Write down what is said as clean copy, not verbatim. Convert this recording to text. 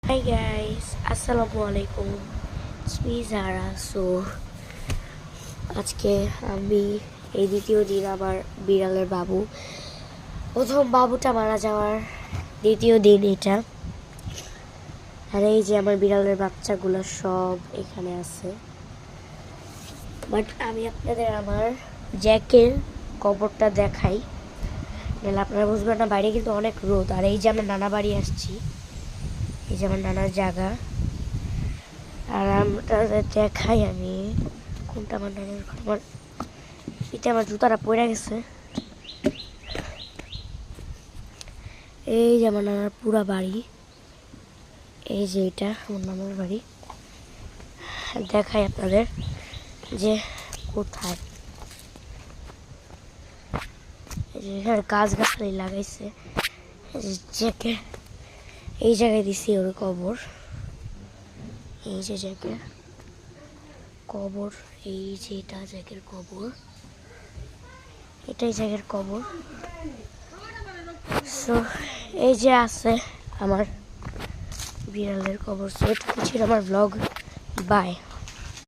Hi guys, Assalamualaikum. It's me Zara. So আজকে আমি এই দ্বিতীয় দিন আমার বিড়ালের বাবু প্রথম বাবুটা মারা যাওয়ার দ্বিতীয় দিন এটা। আর এই যে আমার বিড়ালের বাচ্চাগুলো সব এখানে আছে। বাট আমি আপনাদের আমার জ্যাকের কবরটা দেখাই, নাহলে আপনারা বুঝবেন না। বাইরে কিন্তু অনেক রোদ। আর এই যে আমরা নানা বাড়ি আসছি, এই যে আমার নানার জায়গা। আর আমরা দেখাই আমি কোনটা আমার নানার ঘর। আমার এটা আমার জুতাটা পড়ে গেছে। এই যে আমার নানার পুরা বাড়ি, এই যে এটা আমার নানার বাড়ি। দেখাই আপনাদের যে কোথায়। এই যে এখানে গাছগাছালি লাগাইছে। এই জায়গায় দিছি ওর কবর। এই যে জ্যাকের কবর, এই যে এটা জ্যাকের কবর, এটাই জ্যাকের কবর। সো এই যে আছে আমার বিড়ালের কবর। সো এটা ছিল আমার ব্লগ। বাই।